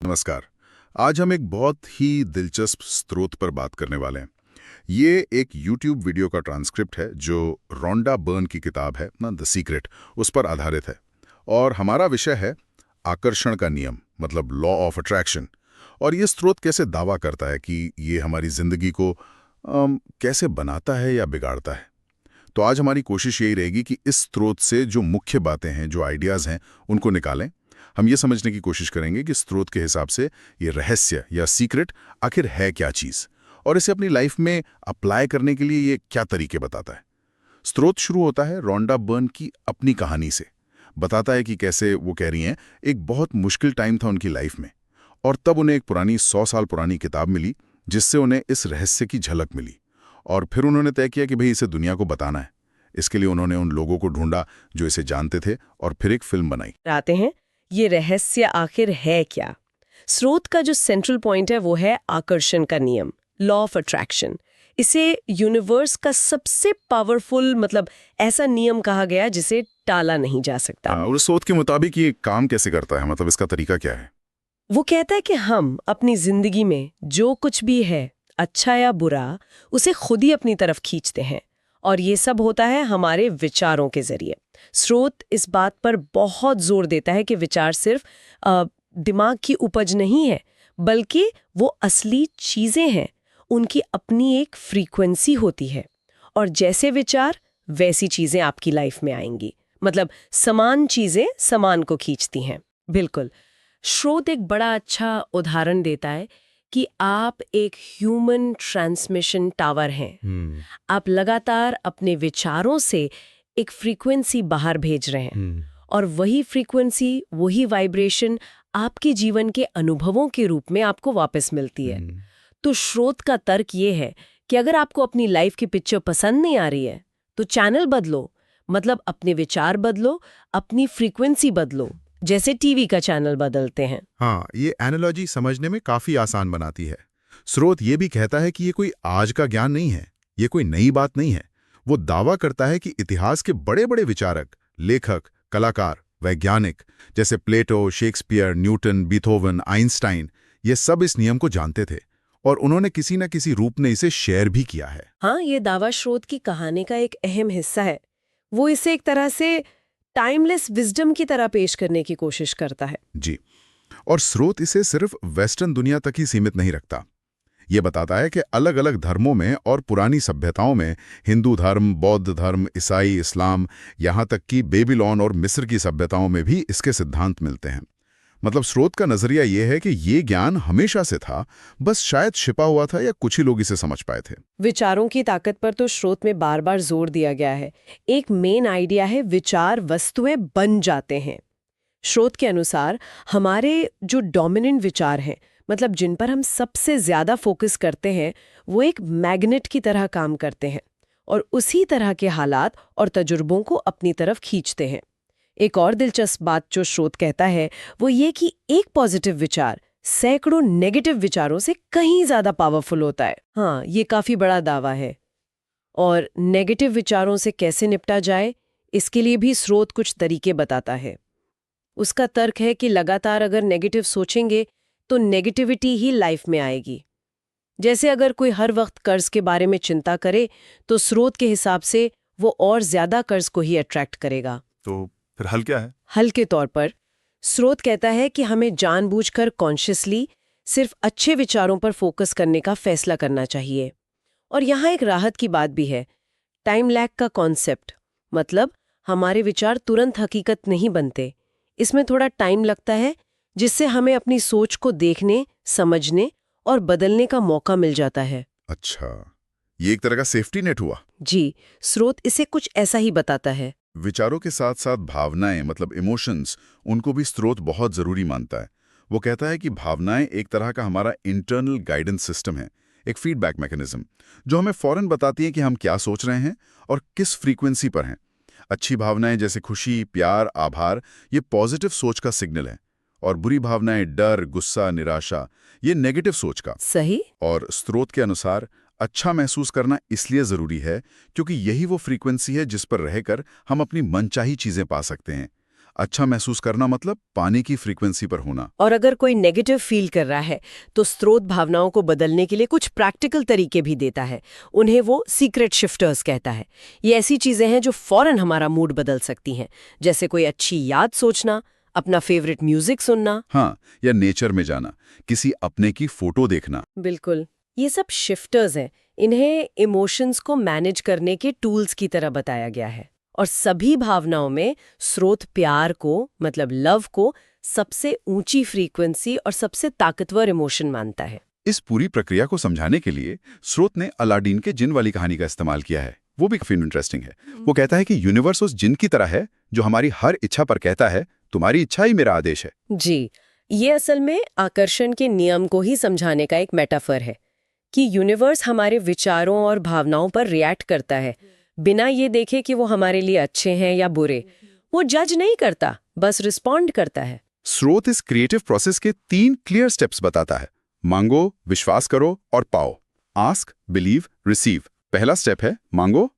नमस्कार। आज हम एक बहुत ही दिलचस्प स्रोत पर बात करने वाले हैं। ये एक YouTube वीडियो का ट्रांसक्रिप्ट है जो रोंडा बर्न की किताब है ना, द सीक्रेट, उस पर आधारित है। और हमारा विषय है आकर्षण का नियम, मतलब लॉ ऑफ अट्रैक्शन। और ये स्रोत कैसे दावा करता है कि ये हमारी जिंदगी को कैसे बनाता है या बिगाड़ता है। तो आज हमारी कोशिश यही रहेगी कि इस स्रोत से जो मुख्य बातें हैं, जो आइडियाज़ हैं, उनको निकालें। हम ये समझने की कोशिश करेंगे कि स्रोत के हिसाब से ये रहस्य या सीक्रेट आखिर है क्या चीज़, और इसे अपनी लाइफ में अप्लाई करने के लिए ये क्या तरीके बताता है। स्रोत शुरू होता है रोंडा बर्न की अपनी कहानी से। बताता है कि कैसे वो कह रही हैं एक बहुत मुश्किल टाइम था उनकी लाइफ में, और तब उन्हें एक पुरानी 100 साल पुरानी किताब मिली जिससे उन्हें इस रहस्य की झलक मिली। और फिर उन्होंने तय किया कि भाई इसे दुनिया को बताना है। इसके लिए उन्होंने उन लोगों को ढूंढा जो इसे जानते थे, और फिर एक फिल्म बनाई। आते हैं ये रहस्य आखिर है क्या। स्रोत का जो सेंट्रल पॉइंट है वो है आकर्षण का नियम, लॉ ऑफ अट्रैक्शन। इसे यूनिवर्स का सबसे पावरफुल ऐसा नियम कहा गया जिसे टाला नहीं जा सकता। और स्रोत के मुताबिक ये काम कैसे करता है, मतलब इसका तरीका क्या है? वो कहता है कि हम अपनी जिंदगी में जो कुछ भी है, अच्छा या बुरा, उसे खुद ही अपनी तरफ खींचते हैं, और ये सब होता है हमारे विचारों के जरिए। स्रोत इस बात पर बहुत जोर देता है कि विचार सिर्फ दिमाग की उपज नहीं है, बल्कि वो असली चीजें हैं। उनकी अपनी एक फ्रीक्वेंसी होती है, और जैसे विचार वैसी चीजें आपकी लाइफ में आएंगी। समान चीजें समान को खींचती हैं। बिल्कुल। स्रोत एक बड़ा अच्छा उदाहरण देता है कि आप एक ह्यूमन ट्रांसमिशन टावर हैं। आप लगातार अपने विचारों से एक फ्रीक्वेंसी बाहर भेज रहे हैं, और वही फ्रीक्वेंसी, वही वाइब्रेशन आपके जीवन के अनुभवों के रूप में आपको वापस मिलती है। तो स्रोत का तर्क ये है कि अगर आपको अपनी लाइफ की पिक्चर पसंद नहीं आ रही है तो चैनल बदलो, अपने विचार बदलो, अपनी फ्रीक्वेंसी बदलो, जैसे टीवी का चैनल बदलते हैं। हाँ, ये एनालॉजी समझने में काफी आसान बनाती है। स्रोत ये भी कहता है कि ये कोई आज का ज्ञान नहीं है, ये कोई नई बात नहीं है। वो दावा करता है कि इतिहास के बड़े बड़े विचारक, लेखक, कलाकार, वैज्ञानिक जैसे प्लेटो, शेक्सपियर, न्यूटन, बीथोवन, आइंस्टाइन, ये सब इस नियम को जानते थे, और उन्होंने किसी न किसी रूप में इसे शेयर भी किया है। हाँ, ये दावा स्रोत की कहानी का एक अहम हिस्सा है। वो इसे एक तरह से टाइमलेस विजडम की तरह पेश करने की कोशिश करता है। जी, और स्रोत इसे सिर्फ वेस्टर्न दुनिया तक ही सीमित नहीं रखता। ये बताता है कि अलग अलग धर्मों में और पुरानी सभ्यताओं में, हिंदू धर्म, बौद्ध धर्म, ईसाई, इस्लाम, यहाँ तक कि बेबीलोन और मिस्र की सभ्यताओं में भी इसके सिद्धांत मिलते हैं। स्रोत का नजरिया ये है कि ये ज्ञान हमेशा से था, बस शायद छिपा हुआ था या कुछ ही लोग इसे समझ पाए थे। विचारों की ताकत पर तो स्रोत में बार बार जोर दिया गया है। एक मेन आइडिया है विचार वस्तुएं बन जाते हैं। स्रोत के अनुसार हमारे जो डोमिनेंट विचार हैं, जिन पर हम सबसे ज्यादा फोकस करते हैं, वो एक मैग्नेट की तरह काम करते हैं, और उसी तरह के हालात और तजुर्बों को अपनी तरफ खींचते हैं। एक और दिलचस्प बात जो स्रोत कहता है वो ये कि एक पॉजिटिव विचार सैकड़ों नेगेटिव विचारों से कहीं ज्यादा पावरफुल होता है। हाँ, ये काफी बड़ा दावा है। और नेगेटिव विचारों से कैसे निपटा जाए, इसके लिए भी स्रोत कुछ तरीके बताता है। उसका तर्क है कि लगातार अगर नेगेटिव सोचेंगे तो नेगेटिविटी ही लाइफ में आएगी। जैसे अगर कोई हर वक्त कर्ज के बारे में चिंता करे तो स्रोत के हिसाब से वो और ज्यादा कर्ज को ही अट्रैक्ट करेगा। तो फिर हल क्या है? हल के तौर पर स्रोत कहता है कि हमें जानबूझकर कॉन्शियसली सिर्फ अच्छे विचारों पर फोकस करने का फैसला करना चाहिए। और यहाँ एक राहत की बात भी है, टाइम लैग का कॉन्सेप्ट। हमारे विचार तुरंत हकीकत नहीं बनते, इसमें थोड़ा टाइम लगता है, जिससे हमें अपनी सोच को देखने, समझने और बदलने का मौका मिल जाता है। अच्छा, ये एक तरह का सेफ्टी नेट हुआ। जी, स्रोत इसे कुछ ऐसा ही बताता है। विचारों के साथ साथ भावनाएं, इमोशंस, उनको भी स्रोत बहुत जरूरी मानता है। वो कहता है कि भावनाएं एक तरह का हमारा इंटरनल गाइडेंस सिस्टम है, एक फीडबैक मैकेनिज्म, जो हमें फौरन बताती है कि हम क्या सोच रहे हैं और किस फ्रीक्वेंसी पर हैं। अच्छी भावनाएं जैसे खुशी, प्यार, आभार, ये पॉजिटिव सोच का सिग्नल है, और बुरी भावनाएं डर, गुस्सा, निराशा, ये नेगेटिव सोच का। सही। और स्रोत के अनुसार अच्छा महसूस करना इसलिए जरूरी है क्योंकि यही वो फ्रीक्वेंसी है जिस पर रहकर हम अपनी मनचाही चीजें पा सकते हैं। अच्छा महसूस करना मतलब पानी की फ्रीक्वेंसी पर होना। और अगर कोई नेगेटिव फील कर रहा है तो स्रोत भावनाओं को बदलने के लिए कुछ प्रैक्टिकल तरीके भी देता है। उन्हें वो सीक्रेट शिफ्टर्स कहता है। ये ऐसी चीजें हैं जो फौरन हमारा मूड बदल सकती हैं, जैसे कोई अच्छी याद सोचना, अपना फेवरेट म्यूजिक सुनना। हाँ, या नेचर में जाना, किसी अपने की फोटो देखना। बिल्कुल, ये सब शिफ्टर्स हैं। इन्हें इमोशंस को मैनेज करने के टूल्स की तरह बताया गया है। और सभी भावनाओं में स्रोत प्यार को, मतलब लव को, सबसे ऊंची फ्रीक्वेंसी और सबसे ताकतवर इमोशन मानता है। इस पूरी प्रक्रिया को समझाने के लिए स्रोत ने अलादीन के जिन वाली कहानी का इस्तेमाल किया है। वो भी काफी इंटरेस्टिंग है। वो कहता है कि यूनिवर्स उस जिन की तरह है जो हमारी हर इच्छा पर कहता है, तुम्हारी इच्छा ही मेरा आदेश है। जी, ये असल में आकर्षण के नियम को ही समझाने का एक मेटाफर है कि यूनिवर्स हमारे विचारों और भावनाओं पर रिएक्ट करता है, बिना ये देखे कि वो हमारे लिए अच्छे हैं या बुरे। वो जज नहीं करता, बस रिस्पॉन्ड करता है। स्रोत इस क्रिएटिव प्रोसेस के 3 क्लियर स्टेप्स बताता है। मांगो, विश्वास करो और पाओ। Ask, believe, receive. पहला स्टेप है मांगो।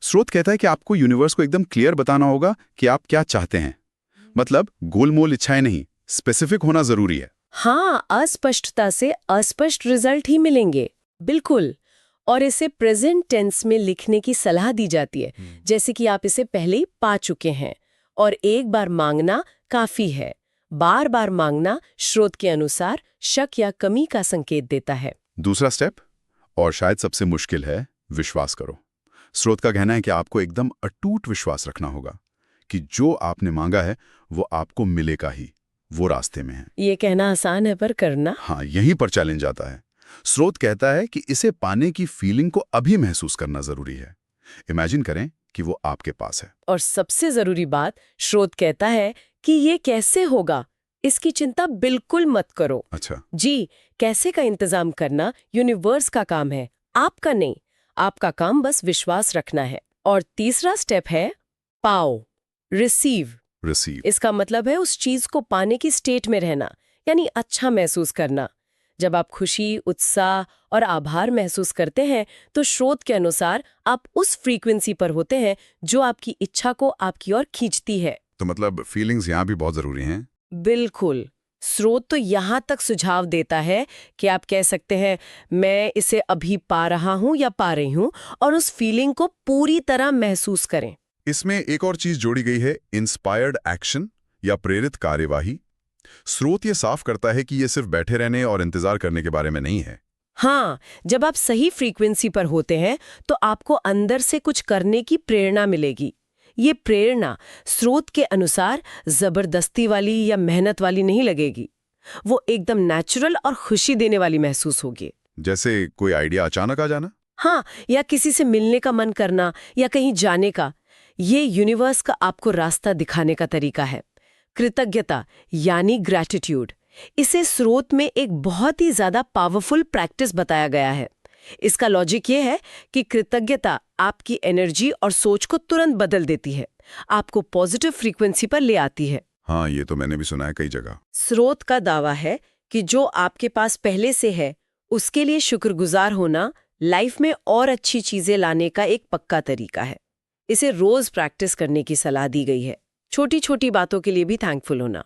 स्रोत कहता है कि आपको यूनिवर्स को एकदम क्लियर बताना होगा कि आप क्या चाहते हैं। मतलब गोलमोल इच्छाएं नहीं, स्पेसिफिक होना जरूरी है। हाँ, अस्पष्टता से अस्पष्ट रिजल्ट ही मिलेंगे। बिल्कुल। और इसे प्रेजेंट टेंस में लिखने की सलाह दी जाती है, जैसे कि आप इसे पहले ही पा चुके हैं। और एक बार मांगना काफी है। बार बार मांगना स्रोत के अनुसार शक या कमी का संकेत देता है। दूसरा स्टेप, और शायद सबसे मुश्किल है, विश्वास करो। स्रोत का कहना है कि आपको एकदम अटूट विश्वास रखना होगा कि जो आपने मांगा है वो आपको मिलेगा ही, वो रास्ते में है। ये कहना आसान है, पर करना। हाँ, यहीं पर चैलेंज आता है। स्रोत कहता है कि इसे पाने की फीलिंग को अभी महसूस करना जरूरी है। इमेजिन करें कि वो आपके पास है। और सबसे जरूरी बात, स्रोत कहता है कि ये कैसे होगा, इसकी चिंता बिल्कुल मत करो। अच्छा। जी, कैसे का इंतजाम करना यूनिवर्स का काम है, आपका नहीं। आपका काम बस विश्वास रखना है। और तीसरा स्टेप है पाओ, रिसीव। रिसीव। इसका मतलब है उस चीज को पाने की स्टेट में रहना, यानी अच्छा महसूस करना। जब आप खुशी, उत्साह और आभार महसूस करते हैं तो स्रोत के अनुसार आप उस फ्रीक्वेंसी पर होते हैं जो आपकी इच्छा को आपकी ओर खींचती है। तो मतलब फीलिंग्स यहाँ भी बहुत जरूरी हैं। बिल्कुल। स्रोत तो यहाँ तक सुझाव देता है कि आप कह सकते हैं, मैं इसे अभी पा रहा हूँ या पा रही हूँ, और उस फीलिंग को पूरी तरह महसूस करें। इसमें एक और चीज जोड़ी गई है, इंस्पायर्ड एक्शन या प्रेरित कार्यवाही। स्रोत ये साफ करता है कि ये सिर्फ बैठे रहने और इंतजार करने के बारे में नहीं है। हाँ, जब आप सही फ्रीक्वेंसी पर होते हैं तो आपको अंदर से कुछ करने की प्रेरणा मिलेगी। ये प्रेरणा स्रोत के अनुसार जबरदस्ती वाली या मेहनत वाली नहीं लगेगी। वो एकदम नेचुरल और खुशी देने वाली महसूस होगी। जैसे कोई आइडिया अचानक आ जाना। हाँ, या किसी से मिलने का मन करना या कहीं जाने का। ये यूनिवर्स का आपको रास्ता दिखाने का तरीका है। कृतज्ञता यानी ग्रैटिट्यूड, इसे स्रोत में एक बहुत ही ज्यादा पावरफुल प्रैक्टिस बताया गया है। इसका लॉजिक ये है कि कृतज्ञता आपकी एनर्जी और सोच को तुरंत बदल देती है, आपको पॉजिटिव फ्रीक्वेंसी पर ले आती है। हाँ, ये तो मैंने भी सुना है कई जगह। स्रोत का दावा है कि जो आपके पास पहले से है उसके लिए शुक्रगुजार होना लाइफ में और अच्छी चीजें लाने का एक पक्का तरीका है। इसे रोज प्रैक्टिस करने की सलाह दी गई है। छोटी छोटी बातों के लिए भी थैंकफुल होना।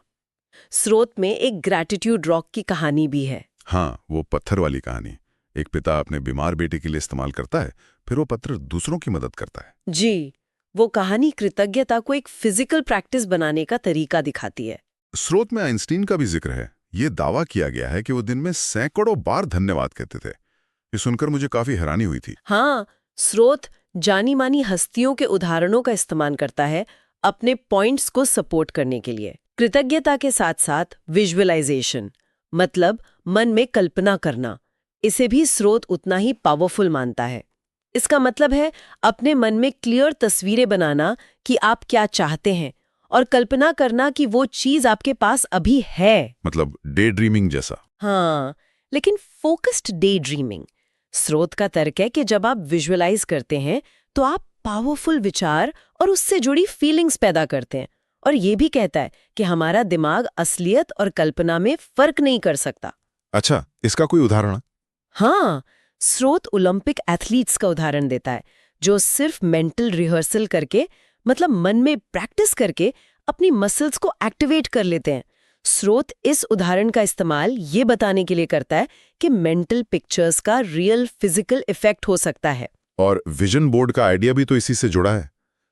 स्रोत में एक ग्रैटिट्यूड रॉक की कहानी भी है। हाँ, वो पत्थर वाली कहानी। एक पिता अपने बीमार बेटे के लिए इस्तेमाल करता है, फिर वो पत्थर दूसरों की मदद करता है। जी, वो कहानी कृतज्ञता को एक फिजिकल प्रैक्टिस बनाने का तरीका दिखाती है। स्रोत में आइंस्टीन का भी जिक्र है। ये दावा किया गया है कि वो दिन में सैकड़ों बार धन्यवाद कहते थे। ये सुनकर मुझे काफी हैरानी हुई थी। हाँ, स्रोत जानी मानी हस्तियों के उदाहरणों का इस्तेमाल करता है अपने पॉइंट्स को सपोर्ट करने के लिए। कृतज्ञता के साथ साथ विजुअलाइजेशन, मतलब मन में कल्पना करना, इसे भी स्रोत उतना ही पावरफुल मानता है। इसका मतलब है अपने मन में क्लियर तस्वीरें बनाना कि आप क्या चाहते हैं, और कल्पना करना कि वो चीज आपके पास अभी है। मतलब डे ड्रीमिंग जैसा। हाँ, लेकिन फोकस्ड डे ड्रीमिंग। स्रोत का तर्क है कि जब आप विजुअलाइज करते हैं तो आप पावरफुल विचार और उससे जुड़ी फीलिंग्स पैदा करते हैं। और ये भी कहता है कि हमारा दिमाग असलियत और कल्पना में फर्क नहीं कर सकता। अच्छा, इसका कोई उदाहरण? हाँ, स्रोत ओलंपिक एथलीट्स का उदाहरण देता है जो सिर्फ मेंटल रिहर्सल करके, मतलब मन में प्रैक्टिस करके, अपनी मसल्स को एक्टिवेट कर लेते हैं। स्रोत इस उदाहरण का इस्तेमाल ये बताने के लिए करता है कि मेंटल पिक्चर्स का रियल फिजिकल इफेक्ट हो सकता है। और विजन बोर्ड का आइडिया भी तो इसी से जुड़ा है।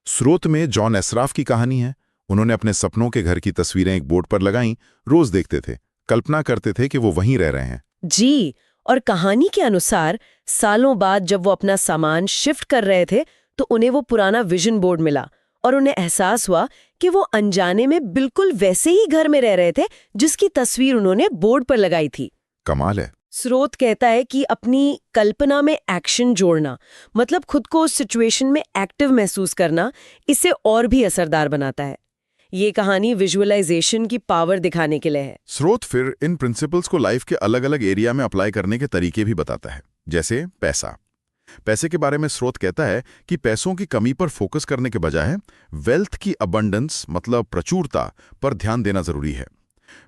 स्रोत में जॉन एसराफ की कहानी है। उन्होंने अपने सपनों के घर की तस्वीरें एक बोर्ड पर लगाईं, रोज देखते थे, कल्पना करते थे कि वो वहीं रह रहे हैं। जी, और कहानी के अनुसार सालों बाद जब वो अपना सामान शिफ्ट कर रहे थे तो उन्हें वो पुराना विजन बोर्ड मिला और उन्हें एहसास हुआ कि वो अनजाने में बिल्कुल वैसे ही घर में रह रहे थे जिसकी तस्वीर उन्होंने बोर्ड पर लगाई थी। कमाल है। स्रोत कहता है कि अपनी कल्पना में एक्शन जोड़ना, मतलब खुद को उस सिचुएशन में एक्टिव महसूस करना, इसे और भी असरदार बनाता है। ये कहानी विजुअलाइजेशन की पावर दिखाने के लिए है। स्रोत फिर इन प्रिंसिपल्स को लाइफ के अलग अलग एरिया में अप्लाई करने के तरीके भी बताता है, जैसे पैसे के बारे में स्रोत कहता है कि पैसों की कमी पर फोकस करने के बजाय वेल्थ की अबंडेंस, मतलब प्रचुरता पर ध्यान देना जरूरी है।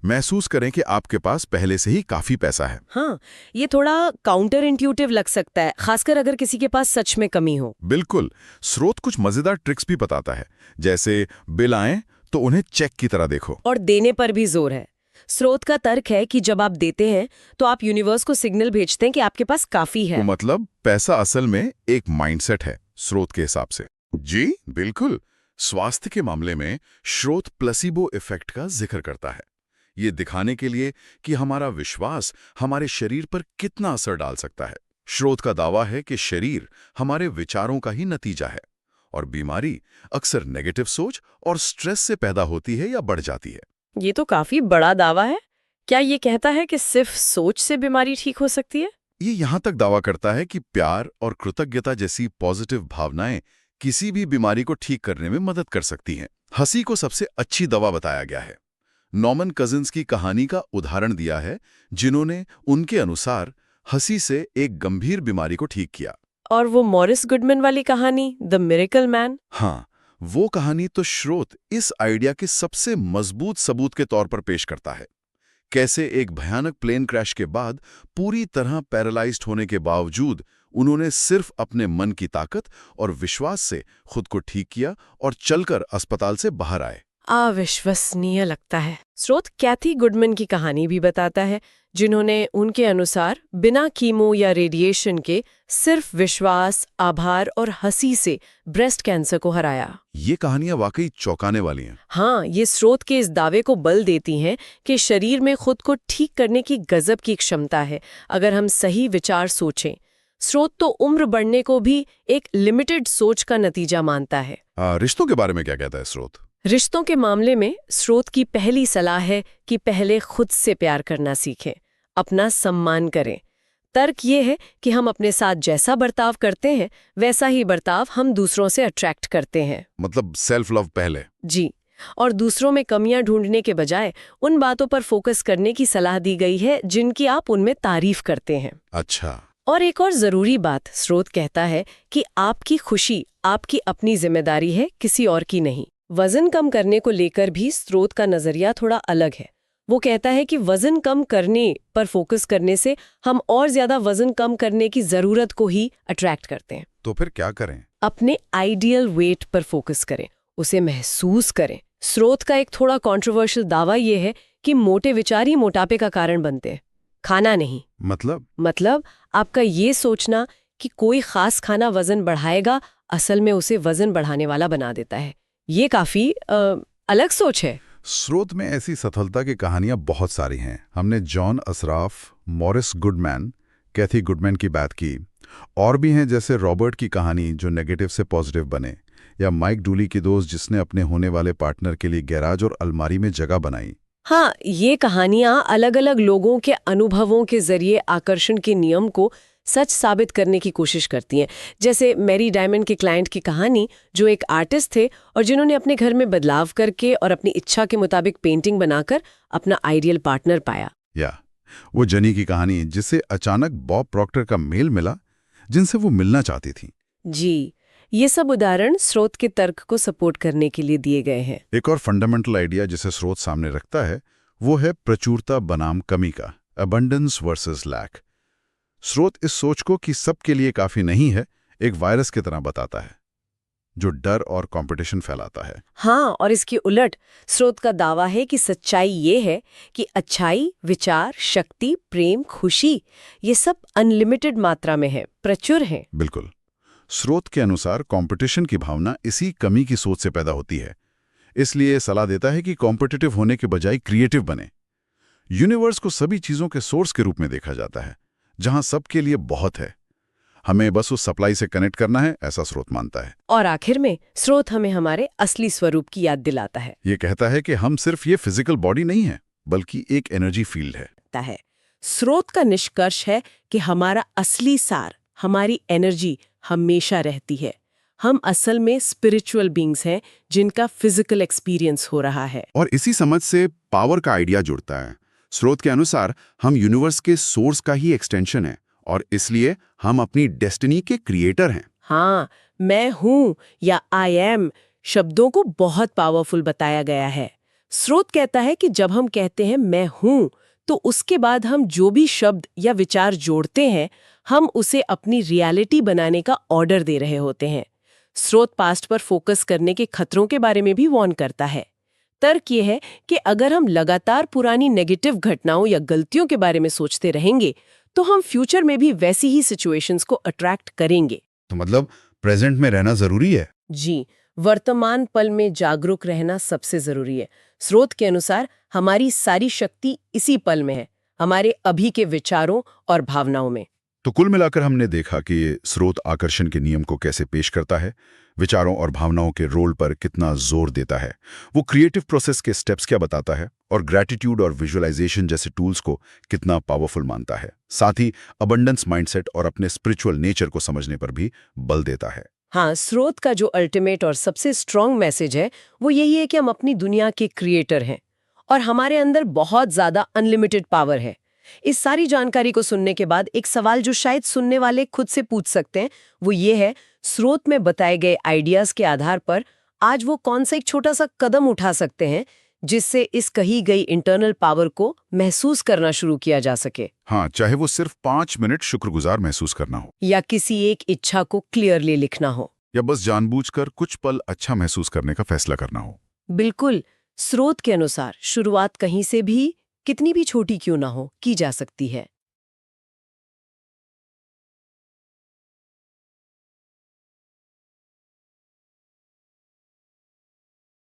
महसूस करें कि आपके पास पहले से ही काफी पैसा है। हाँ, ये थोड़ा काउंटर इंट्यूटिव लग सकता है, खासकर अगर किसी के पास सच में कमी हो। बिल्कुल। स्रोत कुछ मजेदार ट्रिक्स भी बताता है, जैसे बिल आए तो उन्हें चेक की तरह देखो। और देने पर भी जोर है। स्रोत का तर्क है कि जब आप देते हैं तो आप यूनिवर्स को सिग्नल भेजते हैं कि आपके पास काफी है। तो मतलब पैसा असल में एक माइंडसेट है स्रोत के हिसाब से। जी बिल्कुल। स्वास्थ्य के मामले में स्रोत प्लेसिबो इफेक्ट का जिक्र करता है, ये दिखाने के लिए कि हमारा विश्वास हमारे शरीर पर कितना असर डाल सकता है। स्रोत का दावा है कि शरीर हमारे विचारों का ही नतीजा है और बीमारी अक्सर नेगेटिव सोच और स्ट्रेस से पैदा होती है या बढ़ जाती है। ये तो काफी बड़ा दावा है। क्या ये कहता है कि सिर्फ सोच से बीमारी ठीक हो सकती है? ये यहां तक दावा करता है कि प्यार और कृतज्ञता जैसी पॉजिटिव भावनाएं किसी भी बीमारी को ठीक करने में मदद कर सकती हैं। हंसी को सबसे अच्छी दवा बताया गया है। नॉर्मन कजिन्स की कहानी का उदाहरण दिया है, जिन्होंने उनके अनुसार हंसी से एक गंभीर बीमारी को ठीक किया। और वो मॉरिस गुडमैन वाली कहानी, द मिरेकल मैन? हाँ, वो कहानी तो स्रोत इस आइडिया के सबसे मजबूत सबूत के तौर पर पेश करता है। कैसे एक भयानक प्लेन क्रैश के बाद पूरी तरह पैरालाइज्ड होने के बावजूद उन्होंने सिर्फ अपने मन की ताकत और विश्वास से खुद को ठीक किया और चलकर अस्पताल से बाहर आए। अविश्वसनीय लगता है। स्रोत कैथी गुडमैन की कहानी भी बताता है, जिन्होंने उनके अनुसार बिना कीमो या रेडिएशन के सिर्फ विश्वास, आभार और हंसी से ब्रेस्ट कैंसर को हराया। ये कहानियां वाकई चौंकाने वाली हैं। हाँ, ये स्रोत के इस दावे को बल देती हैं कि शरीर में खुद को ठीक करने की गजब की क्षमता है, अगर हम सही विचार सोचें। स्रोत तो उम्र बढ़ने को भी एक लिमिटेड सोच का नतीजा मानता है। रिश्तों के बारे में क्या कहता है स्रोत? रिश्तों के मामले में स्रोत की पहली सलाह है कि पहले खुद से प्यार करना सीखें, अपना सम्मान करें। तर्क ये है कि हम अपने साथ जैसा बर्ताव करते हैं वैसा ही बर्ताव हम दूसरों से अट्रैक्ट करते हैं। मतलब सेल्फ लव पहले। जी, और दूसरों में कमियां ढूंढने के बजाय उन बातों पर फोकस करने की सलाह दी गई है जिनकी आप उनमें तारीफ करते हैं। अच्छा। और एक और जरूरी बात, स्रोत कहता है कि आपकी खुशी आपकी अपनी जिम्मेदारी है, किसी और की नहीं। वजन कम करने को लेकर भी स्रोत का नजरिया थोड़ा अलग है। वो कहता है कि वजन कम करने पर फोकस करने से हम और ज्यादा वजन कम करने की जरूरत को ही अट्रैक्ट करते हैं। तो फिर क्या करें? अपने आइडियल वेट पर फोकस करें, उसे महसूस करें। स्रोत का एक थोड़ा कंट्रोवर्शियल दावा ये है कि मोटे विचार ही मोटापे का कारण बनते हैं, खाना नहीं। मतलब आपका ये सोचना कि कोई खास खाना वजन बढ़ाएगा, असल में उसे वजन बढ़ाने वाला बना देता है। ये काफी अलग सोच है। स्रोत में ऐसी सफलता की कहानियां बहुत सारी हैं। हमने जॉन असराफ, मॉरिस गुडमैन, कैथी गुडमैन की बात की, और भी हैं जैसे रॉबर्ट की कहानी जो नेगेटिव से पॉजिटिव बने, या माइक डूली की दोस्त जिसने अपने होने वाले पार्टनर के लिए गैराज और अलमारी में जगह बनाई। हाँ, ये कहानियां अलग अलग लोगों के अनुभवों के जरिए आकर्षण के नियम को सच साबित करने की कोशिश करती हैं। जैसे मैरी डायमंड के क्लाइंट की कहानी, जो एक आर्टिस्ट थे और जिन्होंने अपने घर में बदलाव करके और अपनी इच्छा के मुताबिक पेंटिंग बनाकर अपना आइडियल पार्टनर पाया। या वो जनी की कहानी जिसे अचानक बॉब प्रॉक्टर का मेल मिला, जिनसे वो मिलना चाहती थी। जी, ये सब उदाहरण स्रोत के तर्क को सपोर्ट करने के लिए दिए गए हैं। एक और फंडामेंटल आइडिया जिसे स्रोत सामने रखता है वो है प्रचुरता बनाम कमी का, अबंडेंस वर्सेस लैक। स्रोत इस सोच को कि सबके लिए काफी नहीं है एक वायरस की तरह बताता है। जो डर और कंपटीशन फैलाता है। हाँ, और इसके उलट स्रोत का दावा है कि सच्चाई ये है कि अच्छाई, विचार, शक्ति, प्रेम, खुशी ये सब अनलिमिटेड मात्रा में है, प्रचुर है। बिल्कुल। स्रोत के अनुसार कंपटीशन की भावना इसी कमी की सोच से पैदा होती है। इसलिए सलाह देता है कि कॉम्पिटिटिव होने के बजाय क्रिएटिव बने। यूनिवर्स को सभी चीजों के सोर्स के रूप में देखा जाता है, जहां सबके लिए बहुत है। हमें बस उस सप्लाई से कनेक्ट करना है, ऐसा स्रोत मानता है। और आखिर में स्रोत हमें हमारे असली स्वरूप की याद दिलाता है। ये कहता है कि हम सिर्फ ये फिजिकल बॉडी नहीं है, बल्कि एक एनर्जी फील्ड है। स्रोत का निष्कर्ष है कि हमारा असली सार, हमारी एनर्जी हमेशा रहती है। हम असल में स्पिरिचुअल बीइंग्स हैं जिनका फिजिकल एक्सपीरियंस हो रहा है। और इसी समझ से पावर का आइडिया जुड़ता है। स्रोत के अनुसार हम यूनिवर्स के सोर्स का ही एक्सटेंशन है और इसलिए हम अपनी डेस्टिनी के क्रिएटर हैं। हाँ, मैं हूँ या आई एम शब्दों को बहुत पावरफुल बताया गया है। स्रोत कहता है कि जब हम कहते हैं मैं हूँ, तो उसके बाद हम जो भी शब्द या विचार जोड़ते हैं, हम उसे अपनी रियलिटी बनाने का ऑर्डर दे रहे होते हैं। स्रोत पास्ट पर फोकस करने के खतरों के बारे में भी वार्न करता है। तर्क ये है कि अगर हम लगातार पुरानी नेगेटिव घटनाओं या गलतियों के बारे में सोचते रहेंगे, तो हम फ्यूचर में भी वैसी ही सिचुएशंस को अट्रैक्ट करेंगे। तो मतलब प्रेजेंट में रहना जरूरी है। जी, वर्तमान पल में जागरूक रहना सबसे जरूरी है। स्रोत के अनुसार हमारी सारी शक्ति इसी पल में है, हमारे अभी के विचारों और भावनाओं में। तो कुल मिलाकर हमने देखा कि ये स्रोत आकर्षण के नियम को कैसे पेश करता है, विचारों और भावनाओं के रोल पर कितना जोर देता है, वो क्रिएटिव प्रोसेस के स्टेप्स क्या बताता है, और ग्रैटिट्यूड और विजुअलाइजेशन जैसे टूल्स को कितना पावरफुल मानता है। साथ ही अबंडेंस माइंडसेट और अपने स्पिरिचुअल नेचर को समझने पर भी बल देता है। हाँ, स्रोत का जो अल्टीमेट और सबसे स्ट्रॉन्ग मैसेज है वो यही है कि हम अपनी दुनिया के क्रिएटर हैं और हमारे अंदर बहुत ज्यादा अनलिमिटेड पावर है। इस सारी जानकारी को सुनने के बाद एक सवाल जो शायद सुनने वाले खुद से पूछ सकते हैं, वो ये है, स्रोत में बताए गए आइडियाज के आधार पर आज वो कौन सा एक छोटा सा कदम उठा सकते हैं जिससे इस कही गई इंटरनल पावर को महसूस करना शुरू किया जा सके। हाँ, चाहे वो सिर्फ 5 मिनट शुक्रगुजार महसूस करना हो, या किसी एक इच्छा को क्लियरली लिखना हो, या बस जानबूझकर कुछ पल अच्छा महसूस करने का फैसला करना हो। बिल्कुल, स्रोत के अनुसार शुरुआत कहीं से भी, कितनी भी छोटी क्यों ना हो, की जा सकती है।